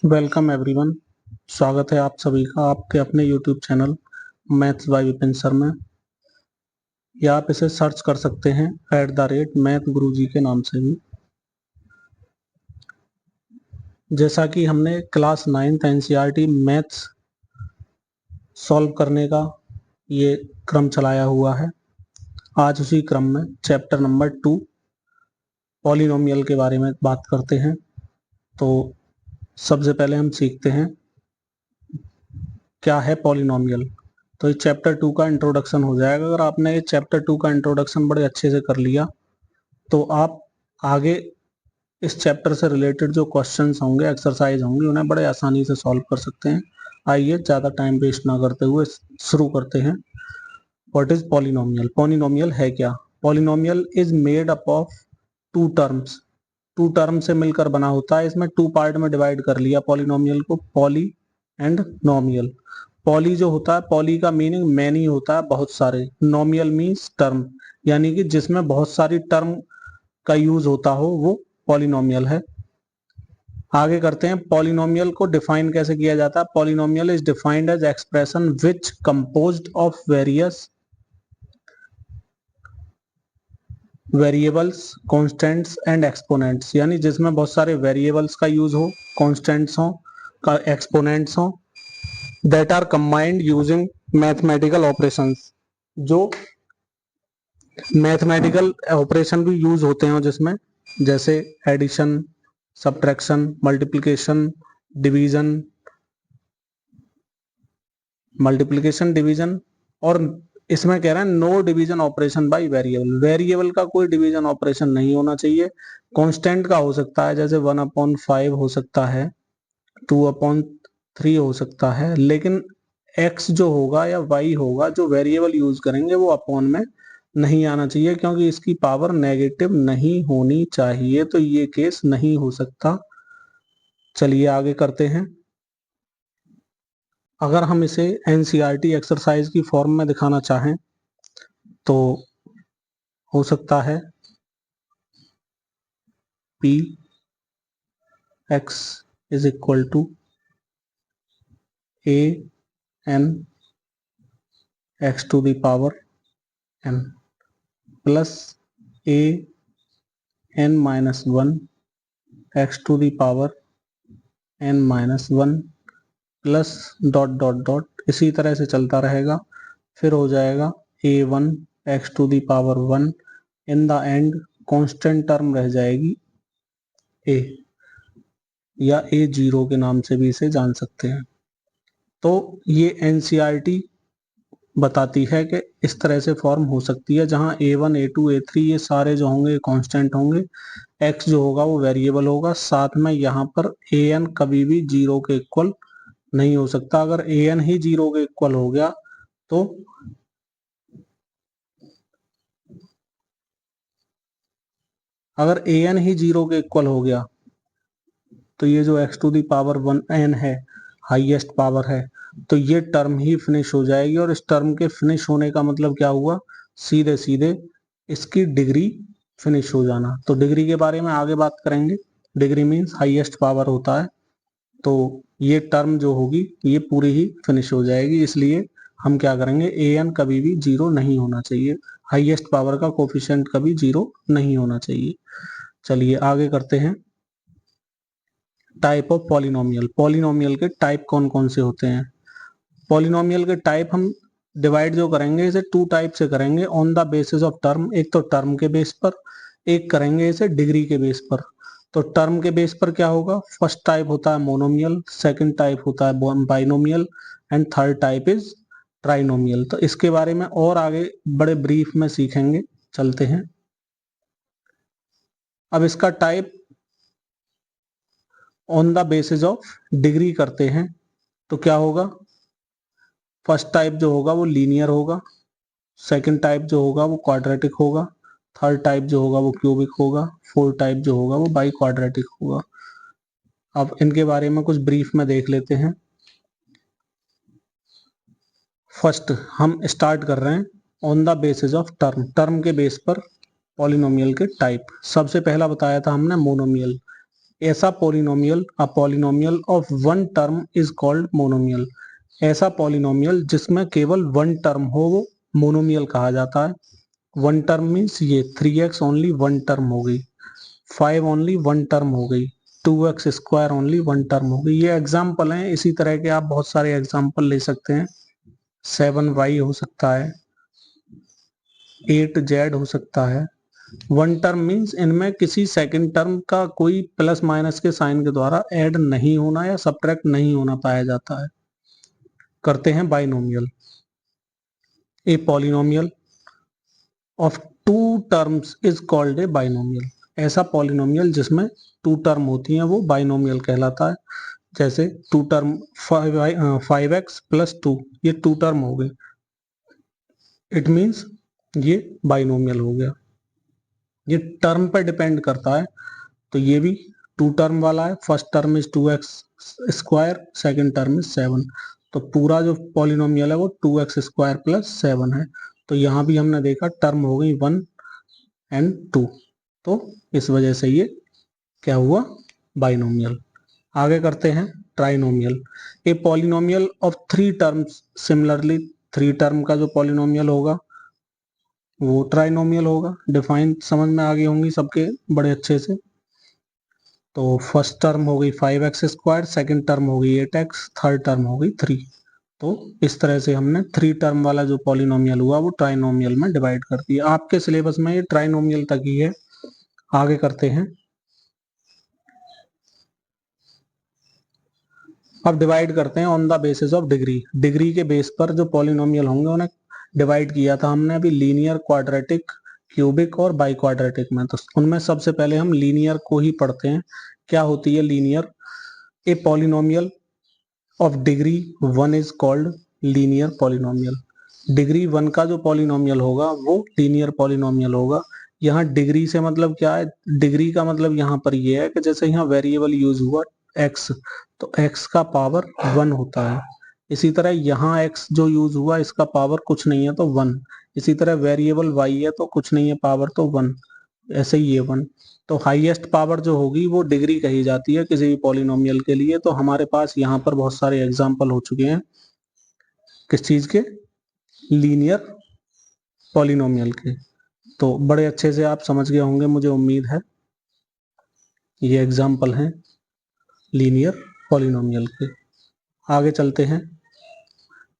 Welcome everyone. स्वागत है आप सभी का आपके अपने YouTube channel maths by Vipin sir में। या आप इसे सर्च कर सकते हैं @मैथ गुरुजी के नाम से भी। जैसा कि हमने class 9th NCERT maths solve करने का ये क्रम चलाया हुआ है, आज उसी क्रम में चैप्टर नंबर 2 पॉलिनोमियल के बारे में बात करते हैं। तो सबसे पहले हम सीखते हैं क्या है पॉलिनोमियल। तो इस चैप्टर 2 का इंट्रोडक्शन हो जाएगा। अगर आपने ये चैप्टर 2 का इंट्रोडक्शन बड़े अच्छे से कर लिया तो आप आगे इस चैप्टर से रिलेटेड जो क्वेश्चंस होंगे, एक्सरसाइज होंगी, उन्हें बड़े आसानी से सॉल्व कर सकते हैं। आइए ज़्यादा टाइम वेस्ट ना करते हुए शुरू करते हैं। What is polynomial? पॉलिनोमियल है क्या? Polynomial is made up of two terms. Two term से मिलकर बना होता है। इसमें टू पार्ट में डिवाइड कर लिया पॉलिनोमियल को, पॉली एंड नोमियल। पॉली जो होता है, पॉली का मीनिंग मैनी होता है, बहुत सारे। नोमियल मीन्स टर्म, यानी कि जिसमें बहुत सारी टर्म का यूज होता हो वो पॉलिनोमियल है। आगे करते हैं, पॉलिनोमियल को डिफाइन कैसे किया जाता है। Polynomial is defined as expression which composed of various variables, constants and exponents, यानी जिसमें बहुत सारे वेरिएबल्स का यूज हो, कॉन्स्टेंट्स हो, का एक्सपोनेंट्स हो, that are combined using mathematical operations, जो मैथमेटिकल ऑपरेशन भी यूज होते हैं जिसमें, जैसे addition, subtraction, multiplication, division, division. और इसमें कह रहे हैं no division operation by variable. Variable का कोई डिवीजन ऑपरेशन नहीं होना चाहिए। कांस्टेंट का हो सकता है, जैसे 1/5 हो सकता है, 2/3 हो सकता है, लेकिन x जो होगा या y होगा, जो वेरिएबल यूज करेंगे वो अपॉन में नहीं आना चाहिए, क्योंकि इसकी पावर नेगेटिव नहीं होनी चाहिए। तो ये केस नहीं हो सकता। चलिए आगे करते हैं। अगर हम इसे एनसीईआरटी एक्सरसाइज की फॉर्म में दिखाना चाहें तो हो सकता है p x is equal to a n x to the power n plus a n minus 1 x to the power n minus 1 plus dot dot dot, इसी तरह से चलता रहेगा। फिर हो जाएगा a1 x to the power 1, in the end constant term रह जाएगी a, या a0 के नाम से भी इसे जान सकते हैं। तो ये एनसीईआरटी बताती है कि इस तरह से फॉर्म हो सकती है, जहां a1 a2 a3 ये सारे जो होंगे कांस्टेंट होंगे, x जो होगा वो वेरिएबल होगा। साथ में यहाँ पर an कभी भी 0 के इक्वल नहीं हो सकता। अगर an ही 0 के इक्वल हो गया तो ये जो x to the power 1 n है, हाईएस्ट पावर है, तो ये टर्म ही फिनिश हो जाएगी। और इस टर्म के फिनिश होने का मतलब क्या हुआ? सीधे सीधे इसकी डिग्री फिनिश हो जाना। तो डिग्री के बारे में आगे बात करेंगे। डिग्री मीन्स हाईएस्ट पावर होता है। तो ये टर्म जो होगी ये पूरी ही फिनिश हो जाएगी। इसलिए हम क्या करेंगे, an कभी भी 0 नहीं होना चाहिए। हाईएस्ट पावर का कोफिशिएंट कभी 0 नहीं होना चाहिए। चलिए आगे करते हैं। Type of polynomial. पॉलिनोमियल के टाइप कौन कौन से होते हैं? पॉलिनोमियल के टाइप हम डिवाइड जो करेंगे इसे टू टाइप से करेंगे, on the basis of term. एक तो टर्म के बेस पर, एक करेंगे इसे डिग्री के बेस पर। तो टर्म के बेस पर क्या होगा? फर्स्ट टाइप होता है मोनोमियल, सेकंड टाइप होता है binomial, and third type is trinomial. तो इसके बारे में और आगे बड़े ब्रीफ में सीखेंगे। चलते हैं। अब इसका type on the basis of degree करते हैं तो क्या होगा? फर्स्ट टाइप जो होगा वो लीनियर होगा, सेकंड टाइप जो होगा वो क्वाड्रेटिक होगा, थर्ड टाइप जो होगा वो क्यूबिक होगा, फोर्थ टाइप जो होगा वो बाई क्वाड्रेटिक होगा। अब इनके बारे में कुछ ब्रीफ में देख लेते हैं। फर्स्ट हम स्टार्ट कर रहे हैं on the basis of term. Term के बेस पर पॉलिनोमियल के टाइप। सबसे पहला बताया था हमने मोनोमियल। ऐसा polynomial, a polynomial of one term is called monomial. ऐसा पॉलिनोमियल जिसमें केवल वन टर्म हो वो मोनोमियल कहा जाता है। वन टर्म मीन्स ये 3x ओनली वन टर्म हो गई, 5 ओनली वन टर्म हो गई, 2x square only one term हो गई। ये एग्जाम्पल हैं, इसी तरह के आप बहुत सारे एग्जाम्पल ले सकते हैं। 7y हो सकता है, 8z हो सकता है। वन टर्म मीन्स इनमें किसी सेकंड टर्म का कोई प्लस माइनस के साइन के द्वारा ऐड नहीं होना या सब्ट्रैक्ट नहीं होना पाया जाता है। करते हैं binomial. A polynomial of two terms is called a binomial. ऐसा पॉलिनोमियल जिसमें टू टर्म होती हैं वो बाइनोमियल कहलाता है। जैसे टू टर्म 5x प्लस 2, ये टू टर्म हो गई, इट मीन्स ये बाइनोमियल हो गया। ये टर्म पर डिपेंड करता है, तो ये भी टू टर्म वाला है। First term is 2x square, second term is 7, तो पूरा जो पॉलिनोमियल है वो 2x स्क्वायर प्लस 7 है। तो यहाँ भी हमने देखा टर्म हो गई 1 एंड 2, तो इस वजह से ये क्या हुआ, बाइनोमियल। आगे करते हैं trinomial. A polynomial of 3 terms, similarly 3 term का जो पॉलिनोमियल होगा वो ट्राइनोमियल होगा। डिफाइन समझ में आ गई होंगी सबके बड़े अच्छे से। तो फर्स्ट टर्म हो गई 5x स्क्वायर, सेकेंड टर्म हो गई 8x, थर्ड टर्म हो गई 3। तो इस तरह से हमने 3 टर्म वाला जो पॉलिनोमियल हुआ वो ट्राइनोमियल में डिवाइड कर दिया। आपके सिलेबस में ये ट्राइनोमियल तक ही है। आगे करते हैं। अब डिवाइड करते हैं on the basis of degree. Degree के बेस पर जो पॉलिनोमियल होंगे उन्हें डिवाइड किया था हमने अभी लीनियर, क्वाड्रेटिक, क्यूबिक और बाई क्वाड्रेटिक में। तो उनमें सबसे पहले हम लीनियर को ही पढ़ते हैं। क्या होती है linear? A polynomial of degree 1 is called linear polynomial. Degree 1 का जो पॉलिनोमियल होगा वो लीनियर पॉलिनोमियल होगा। यहाँ डिग्री से मतलब क्या है? डिग्री का मतलब यहाँ पर ये है कि जैसे यहाँ वेरिएबल यूज हुआ x, तो x का पावर 1 होता है। इसी तरह यहाँ x जो यूज हुआ इसका पावर कुछ नहीं है तो 1। इसी तरह वेरिएबल y है तो कुछ नहीं है पावर तो 1, ऐसे ही ये 1। तो हाईएस्ट पावर जो होगी वो डिग्री कही जाती है किसी भी पॉलिनोमियल के लिए। तो हमारे पास यहाँ पर बहुत सारे एग्जाम्पल हो चुके हैं किस चीज के, लीनियर पॉलिनोमियल के। तो बड़े अच्छे से आप समझ गए होंगे मुझे उम्मीद है। ये एग्जाम्पल हैं लीनियर पॉलिनोमियल के। आगे चलते हैं।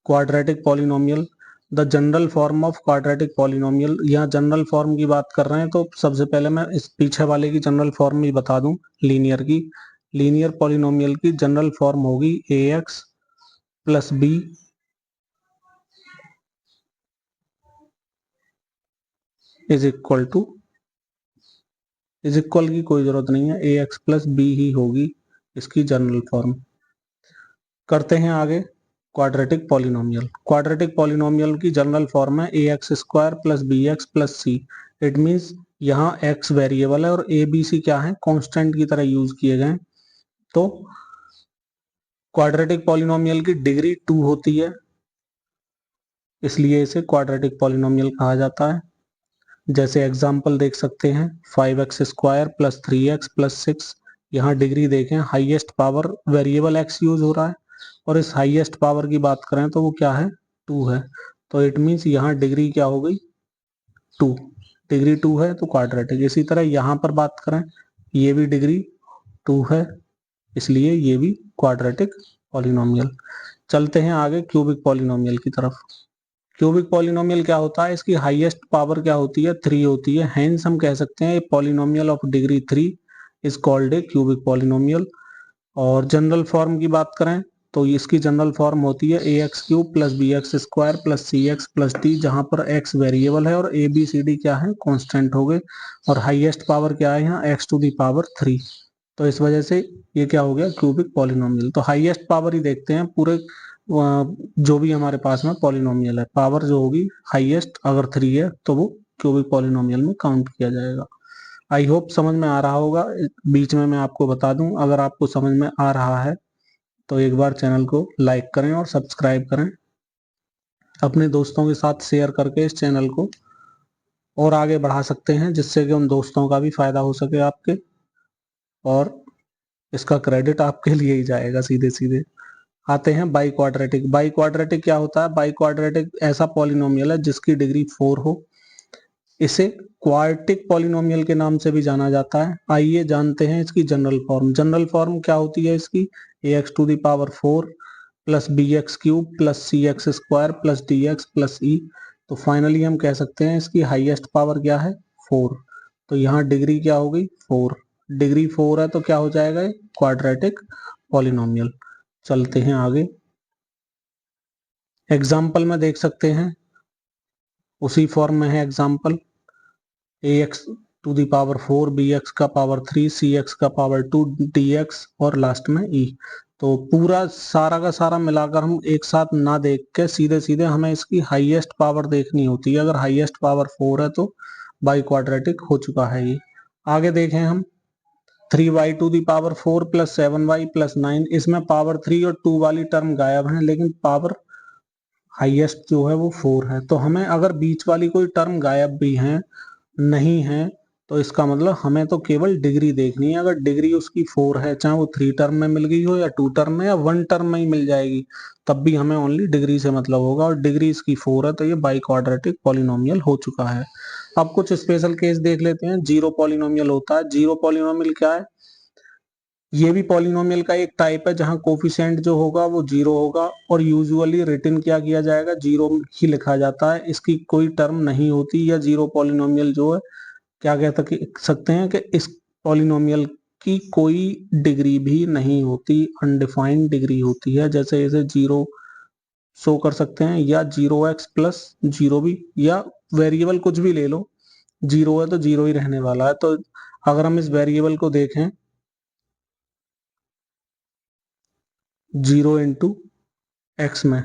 Quadratic polynomial, the general form of quadratic polynomial. यहाँ जनरल फॉर्म की बात कर रहे हैं तो सबसे पहले मैं इस पीछे वाले की जनरल फॉर्म भी बता दूं। लीनियर की, लीनियर पॉलिनोमियल की जनरल फॉर्म होगी ax plus b is equal to, is equal की कोई जरूरत नहीं है, ax प्लस b ही होगी इसकी जनरल फॉर्म। करते हैं आगे क्वाड्रेटिक पॉलिनोमियल। क्वाड्रेटिक पॉलिनोमियल की जनरल फॉर्म है ax square plus b x plus c. It means यहाँ x वेरिएबल है और a b c क्या है, कांस्टेंट की तरह यूज किए गए। तो क्वाड्रेटिक पॉलिनोमियल की डिग्री 2 होती है, इसलिए इसे क्वाड्रेटिक पॉलिनोमियल कहा जाता है। जैसे एग्जाम्पल देख सकते हैं 5x square plus 3x plus 6। यहाँ डिग्री देखें, highest power variable x use हो रहा है और इस हाईएस्ट पावर की बात करें तो वो क्या है, 2 है। तो इट मीन्स यहाँ डिग्री क्या हो गई, 2। डिग्री 2 है तो क्वाड्रेटिक। इसी तरह यहाँ पर बात करें, ये भी डिग्री 2 है, इसलिए ये भी क्वाड्रेटिक पॉलिनोमियल। चलते हैं आगे क्यूबिक पॉलिनोमियल की तरफ। क्यूबिक पॉलिनोमियल क्या होता है? इसकी हाईएस्ट पावर क्या होती है, 3 होती है। हेंस हम कह सकते हैं polynomial of degree 3 is called A cubic polynomial. और जनरल फॉर्म की बात करें तो इसकी जनरल फॉर्म होती है ax cube plus b x square plus c x plus d, जहां पर x वेरिएबल है और a b c d क्या है, कांस्टेंट हो गए। और हाईएस्ट पावर क्या है यहाँ, x टू दी पावर 3। तो इस वजह से ये क्या हो गया, क्यूबिक पॉलिनोमियल। तो हाईएस्ट पावर ही देखते हैं पूरे जो भी हमारे पास में पॉलिनोमियल है, पावर जो होगी हाईएस्ट अगर 3 है तो वो क्यूबिक पॉलिनोमियल में काउंट किया जाएगा। आई होप समझ में आ रहा होगा। बीच में मैं आपको बता दूं, अगर आपको समझ में आ रहा है तो एक बार चैनल को लाइक करें और सब्सक्राइब करें। अपने दोस्तों के साथ शेयर करके इस चैनल को और आगे बढ़ा सकते हैं, जिससे कि उन दोस्तों का भी फायदा हो सके आपके। और इसका क्रेडिट आपके लिए ही जाएगा सीधे सीधे। आते हैं बाई क्वाड्रेटिक। बाई क्वाड्रेटिक क्या होता है? बाई क्वाड्रेटिक ऐसा पॉलिनोमियल है जिसकी डिग्री 4 हो। इसे क्वार्टिक पॉलिनोमियल के नाम से भी जाना जाता है। आइए जानते हैं इसकी जनरल फॉर्म। जनरल फॉर्म क्या होती है इसकी? ax to the power 4 plus b x cube plus c x square plus d x plus e. तो फाइनली हम कह सकते हैं इसकी हाईएस्ट पावर क्या है? 4। तो यहाँ डिग्री क्या हो गई? 4। डिग्री 4 है तो क्या हो जाएगा? Quadratic polynomial. चलते हैं आगे। एग्जाम्पल में देख सकते हैं, उसी फॉर्म में है example. ax to the power 4, bx का पावर 3, cx का पावर 2, dx और लास्ट में e। तो पूरा सारा का सारा मिलाकर हम एक साथ ना देख के सीधे सीधे हमें इसकी हाईएस्ट पावर देखनी होती है। अगर हाईएस्ट पावर 4 है तो बाई क्वाड्रेटिक हो चुका है ये। आगे देखें हम 3y to the power 4 plus 7y plus 9। इसमें पावर 3 और 2 वाली टर्म गायब है, लेकिन पावर हाईएस्ट जो है वो 4 है। तो हमें अगर बीच वाली कोई टर्म गायब भी है नहीं है तो इसका मतलब हमें तो केवल डिग्री देखनी है। अगर डिग्री उसकी 4 है, चाहे वो 3 टर्म में मिल गई हो या 2 टर्म में या 1 टर्म में ही मिल जाएगी, तब भी हमें ओनली डिग्री से मतलब होगा। और डिग्री इसकी 4 है तो ये बाई क्वाड्रेटिक पॉलिनोमियल हो चुका है। अब कुछ स्पेशल केस देख लेते हैं। जीरो पॉलिनोमियल होता है। जीरो पॉलिनोमियल क्या है? ये भी पॉलिनोमियल का एक टाइप है जहां कोफिशिएंट जो होगा वो जीरो होगा और यूजुअली रिटर्न क्या किया जाएगा? जीरो ही लिखा जाता है। इसकी कोई टर्म नहीं होती। या जीरो पॉलिनोमियल जो है क्या कह सकते हैं कि इस पॉलिनोमियल की कोई डिग्री भी नहीं होती, अनडिफाइंड डिग्री होती है। जैसे इसे जीरो शो कर सकते हैं या 0x प्लस जीरो भी, या वेरिएबल कुछ भी ले लो, जीरो है तो जीरो ही रहने वाला है। तो अगर हम इस वेरिएबल को देखें, 0 इंटू एक्स में,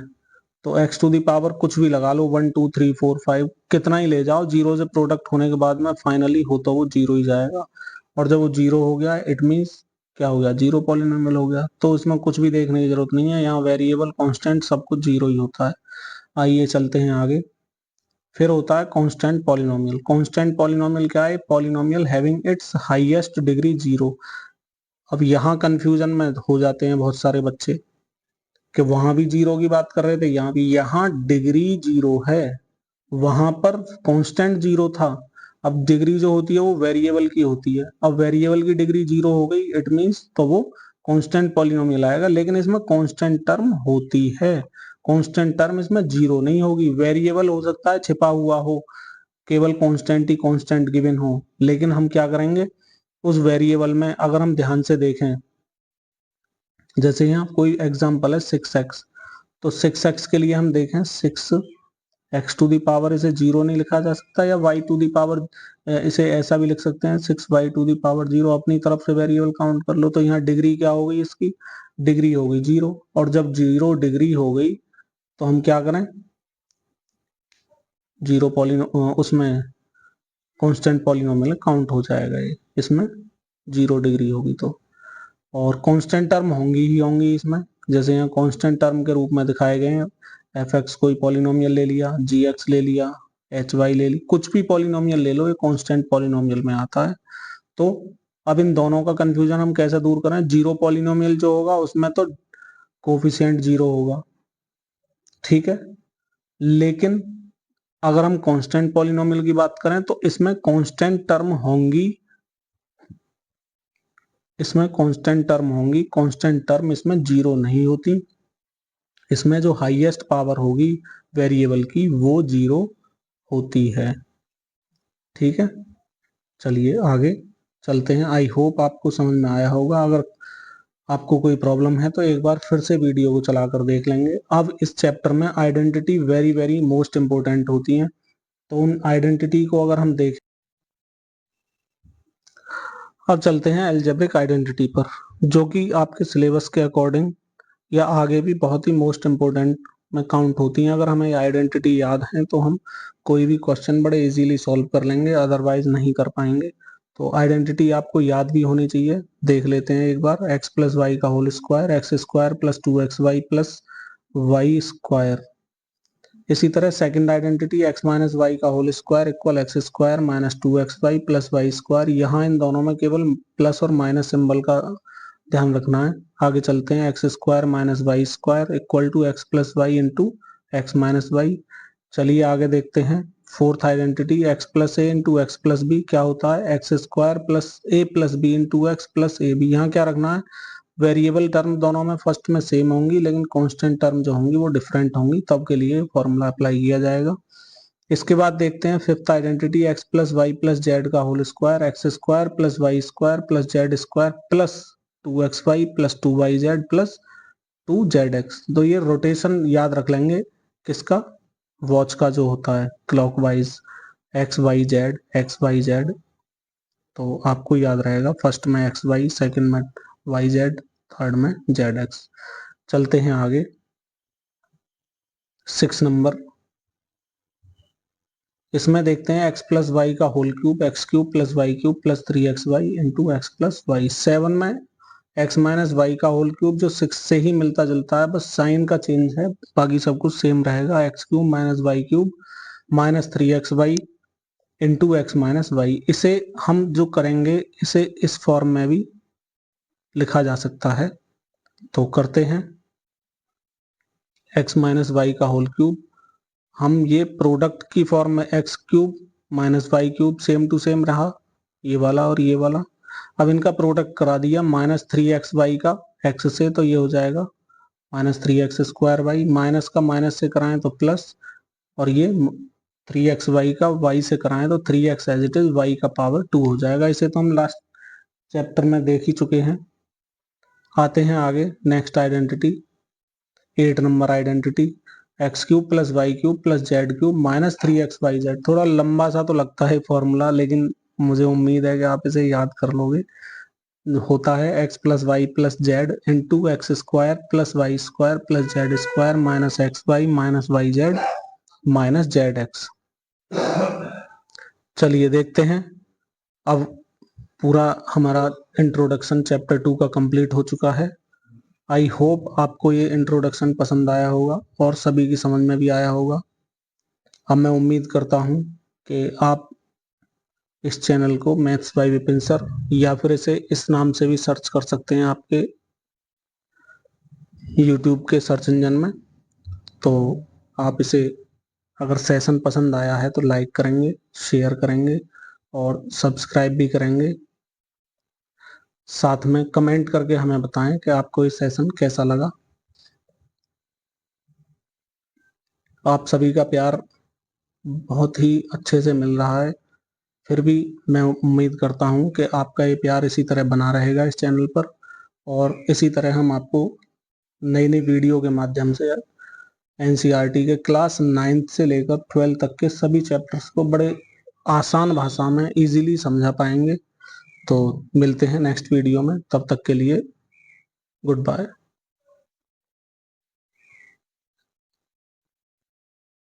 तो x टू दी पावर कुछ भी लगा लो, 1 2 3 4 5 कितना ही ले जाओ, जीरो से प्रोडक्ट होने के बाद में फाइनली हो तो वो जीरो ही जाएगा। और जब वो जीरो हो गया इट मीन्स क्या हो गया? जीरो पॉलिनोमियल हो गया। तो इसमें कुछ भी देखने की जरूरत नहीं है, यहाँ वेरिएबल कांस्टेंट सब कुछ जीरो ही होता है। आइए चलते हैं आगे। फिर होता है कांस्टेंट पॉलिनोमियल। कांस्टेंट पॉलिनोमियल क्या है? Polynomial having its highest degree zero. अब यहाँ कंफ्यूजन में हो जाते हैं बहुत सारे बच्चे कि वहां भी जीरो की बात कर रहे थे, यहाँ भी। यहाँ डिग्री जीरो है, वहां पर कांस्टेंट जीरो था। अब डिग्री जो होती है वो वेरिएबल की होती है। अब वेरिएबल की डिग्री जीरो हो गई इट मींस तो वो कांस्टेंट पॉलिनोमियल आएगा। लेकिन इसमें कांस्टेंट टर्म होती है, कांस्टेंट टर्म इसमें जीरो नहीं होगी। वेरिएबल हो सकता है छिपा हुआ हो, केवल कांस्टेंट ही कांस्टेंट गिवन हो। लेकिन हम क्या करेंगे, उस वेरिएबल में अगर हम ध्यान से देखें, जैसे यहाँ कोई एग्जांपल है 6x, तो 6x के लिए हम देखें 6x टू दी पावर, इसे जीरो नहीं लिखा जा सकता, या y टू दी पावर इसे ऐसा भी लिख सकते हैं 6y to the power zero. अपनी तरफ से वेरिएबल काउंट कर लो तो यहाँ डिग्री क्या हो गई? इसकी डिग्री हो गई जीरो। और जब जीरो डिग्री हो गई तो हम क्या करें? जीरो उसमें कांस्टेंट पॉलिनोमियल काउंट हो जाएगा ये, इसमें जीरो डिग्री होगी तो। और कांस्टेंट टर्म होंगी ही होंगी इसमें, जैसे यहाँ कांस्टेंट टर्म के रूप में दिखाए गए हैं। एफ एक्स कोई पॉलिनोमियल ले लिया, जी एक्स ले लिया, एच वाई ले ली, कुछ भी पॉलिनोमियल ले लो, ये कांस्टेंट पॉलिनोमियल में आता है। तो अब इन दोनों का कंफ्यूजन हम कैसे दूर करें? जीरो पॉलिनोमियल जो होगा उसमें तो कोफिशिएंट जीरो होगा, ठीक है। लेकिन अगर हम कांस्टेंट पॉलिनोमियल की बात करें तो इसमें कांस्टेंट टर्म होंगी, इसमें कांस्टेंट टर्म होंगी। कांस्टेंट टर्म इसमें जीरो नहीं होती। इसमें जो हाईएस्ट पावर होगी वेरिएबल की वो जीरो होती है, ठीक है। चलिए आगे चलते हैं। आई होप आपको समझ में आया होगा। अगर आपको कोई प्रॉब्लम है तो एक बार फिर से वीडियो को चलाकर देख लेंगे। अब इस चैप्टर में identity very very most important होती हैं, तो उन आइडेंटिटी को अगर हम देखें, अब चलते हैं अलजेब्रिक आइडेंटिटी पर, जो कि आपके सिलेबस के अकॉर्डिंग या आगे भी बहुत ही मोस्ट इंपोर्टेंट में काउंट होती हैं। अगर हमें आइडेंटिटी याद है तो हम कोई भी क्वेश्चन बड़े इजीली सॉल्व कर लेंगे, अदरवाइज नहीं कर पाएंगे। तो आइडेंटिटी आपको याद भी होनी चाहिए। देख लेते हैं एक बार। एक्स प्लस वाई का whole square, x square plus 2xy plus y square. इसी तरह second identity x minus y का whole square equal x square minus 2xy plus y square. यहाँ इन दोनों में केवल प्लस और माइनस सिंबल का ध्यान रखना है। आगे चलते हैं। X square minus y square equal to x plus y into x minus y. चलिए आगे देखते हैं। Fourth identity x plus a into x plus b क्या होता है, x square plus a plus b into x plus a b. यहाँ क्या रखना है, वेरिएबल टर्म दोनों में फर्स्ट में सेम होंगी लेकिन कांस्टेंट टर्म जो होंगी वो डिफरेंट होंगी, तब के लिए फॉर्मूला अप्लाई किया जाएगा। इसके बाद देखते हैं fifth identity x plus y plus z का whole square, x square plus y square plus z square plus 2xy plus 2yz plus 2zx। तो ये रोटेशन याद रख लेंगे किसका, वॉच का जो होता है clockwise, x y z x y z. तो आपको याद रहेगा, फर्स्ट में एक्स वाई, सेकेंड में वाई जेड, थर्ड में जेड एक्स। चलते हैं आगे 6 नंबर। इसमें देखते हैं एक्स प्लस वाई का whole cube, x cube plus y cube plus 3xy into x plus y. 7 में एक्स माइनस वाई का होल क्यूब जो 6 से ही मिलता जुलता है, बस साइन का चेंज है, बाकी सब कुछ सेम रहेगा। X cube minus y cube minus 3xy into x minus y. इसे हम जो करेंगे इसे इस फॉर्म में भी लिखा जा सकता है, तो करते हैं। एक्स माइनस वाई का होल क्यूब, हम ये प्रोडक्ट की फॉर्म में x cube minus y cube same to same रहा, ये वाला और ये वाला। अब इनका प्रोडक्ट करा दिया माइनस 3xy का एक्स से, तो ये हो जाएगा minus 3x square y, minus का माइनस से कराएं तो प्लस, और ये 3xy का y से कराएं तो 3x as it is y का पावर 2 हो जाएगा। इसे तो हम लास्ट चैप्टर में देख ही चुके हैं। आते हैं आगे next identity, 8 number identity x cube plus y cube plus z cube minus 3xyz। थोड़ा लंबा सा तो लगता है फॉर्मूला, लेकिन मुझे उम्मीद है कि आप इसे याद कर लोगे। होता है x plus y plus z into x square plus y square plus z square minus x y minus y z minus z x. चलिए देखते हैं। अब पूरा हमारा इंट्रोडक्शन चैप्टर 2 का कंप्लीट हो चुका है। आई होप आपको ये इंट्रोडक्शन पसंद आया होगा और सभी की समझ में भी आया होगा। अब मैं उम्मीद करता हूँ कि आप इस चैनल को मैथ्स बाय विपिन सर, या फिर इसे इस नाम से भी सर्च कर सकते हैं आपके यूट्यूब के सर्च इंजन में। तो आप इसे, अगर सेशन पसंद आया है तो लाइक करेंगे, शेयर करेंगे और सब्सक्राइब भी करेंगे। साथ में कमेंट करके हमें बताएं कि आपको ये सेशन कैसा लगा। आप सभी का प्यार बहुत ही अच्छे से मिल रहा है, फिर भी मैं उम्मीद करता हूं कि आपका ये प्यार इसी तरह बना रहेगा इस चैनल पर, और इसी तरह हम आपको नई नई वीडियो के माध्यम से एनसीईआरटी के क्लास 9th से लेकर 12th तक के सभी चैप्टर्स को बड़े आसान भाषा में इजीली समझा पाएंगे। तो मिलते हैं नेक्स्ट वीडियो में, तब तक के लिए गुड बाय।